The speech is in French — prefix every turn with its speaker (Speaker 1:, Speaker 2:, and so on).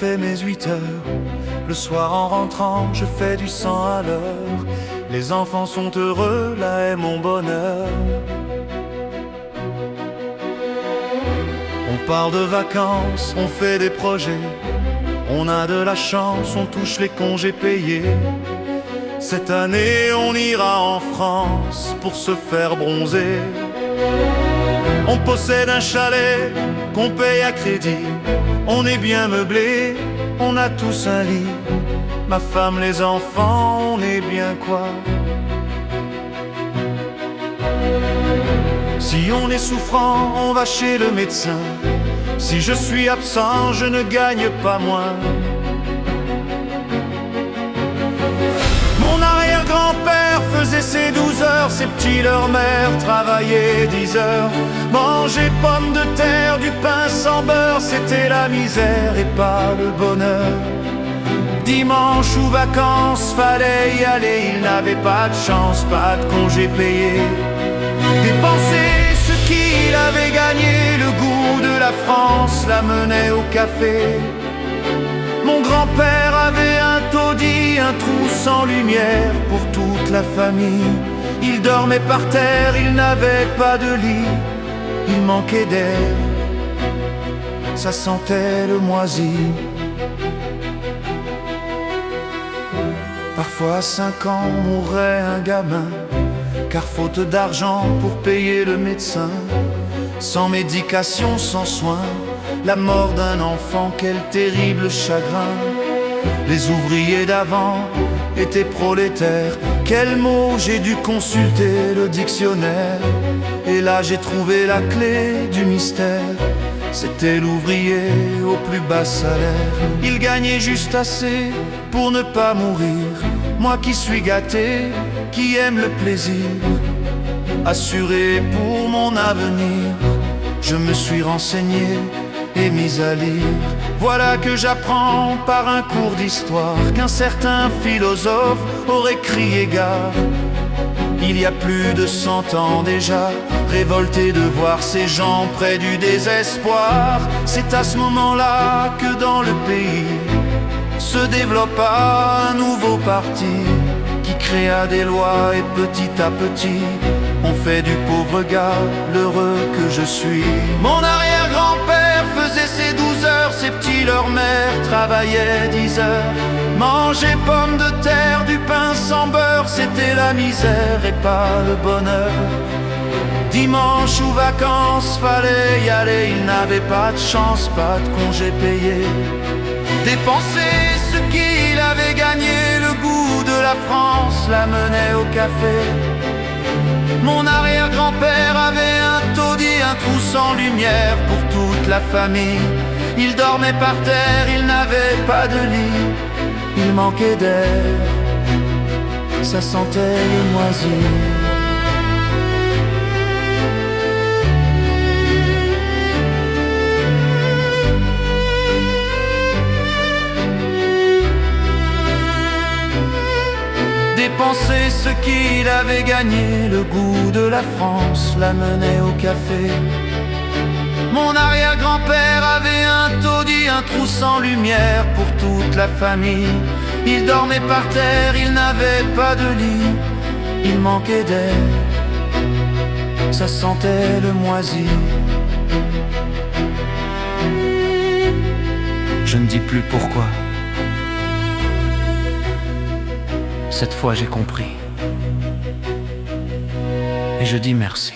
Speaker 1: fais mes 8 heures. Le soir en rentrant, je fais du 100 à l'heure. Les enfants sont heureux, là est mon bonheur. On parle de vacances, on fait des projets. On a de la chance, on touche les congés payés. Cette année, on ira en France pour se faire bronzer. On possède un chalet qu'on paye à crédit. On est bien meublé, on a tous un lit. Ma femme, les enfants, on est bien quoi? Si on est souffrant, on va chez le médecin. Si je suis absent, je ne gagne pas moins. Mon arrière-grand-père faisait ses 12 heures, ses petits, leur mère travaillait 10 heures. Manger pommes de terre, du pain sans beurre, c'était la misère et pas le bonheur. Dimanche ou vacances, fallait y aller, il n'avait pas de chance, pas de congé payé. Dépenser ce qu'il avait gagné, le goût de la France l'amenait au café. Mon grand-père avait un taudis, un trou sans lumière pour toute la famille. Il dormait par terre, il n'avait pas de lit, il manquait d'air, ça sentait le moisi. Parfois à 5 ans mourrait un gamin, car faute d'argent pour payer le médecin. Sans médication, sans soin, la mort d'un enfant, quel terrible chagrin. Les ouvriers d'avant étaient prolétaires. Quel mot j'ai dû consulter le dictionnaire. Et là j'ai trouvé la clé du mystère. C'était l'ouvrier au plus bas salaire. Il gagnait juste assez pour ne pas mourir. Moi qui suis gâté, qui aime le plaisir, assuré pour mon avenir, je me suis renseigné et mis à lire. Voilà que j'apprends par un cours d'histoire qu'un certain philosophe aurait crié gare. Il y a plus de 100 ans déjà, révolté de voir ces gens près du désespoir. C'est à ce moment-là que dans le pays se développa un nouveau parti qui créa des lois et petit à petit on fait du pauvre gars l'heureux que je suis. Mon arrière-grand-père faisait ses 12 heures, ses petits, leur mère travaillait 10 heures. Manger pommes de terre, du pain sans beurre, c'était la misère et pas le bonheur. Dimanche ou vacances, fallait y aller, il n'avait pas de chance, pas de congé payé. Dépenser ce qu'il avait gagné, le goût de la France l'amenait au café. Mon arrière-grand-père avait un taudis, un trou sans lumière pour toute la famille. Il dormait par terre, il n'avait pas de lit, il manquait d'air, ça sentait le moisi. Dépenser ce qu'il avait gagné, le goût de la France l'amenait au café. Mon arrière-grand-père avait un taudis, un trou sans lumière pour toute la famille. Il dormait par terre, il n'avait pas de lit, il manquait d'air, ça sentait le moisi. Je ne dis plus pourquoi. Cette fois j'ai compris. Et je dis merci.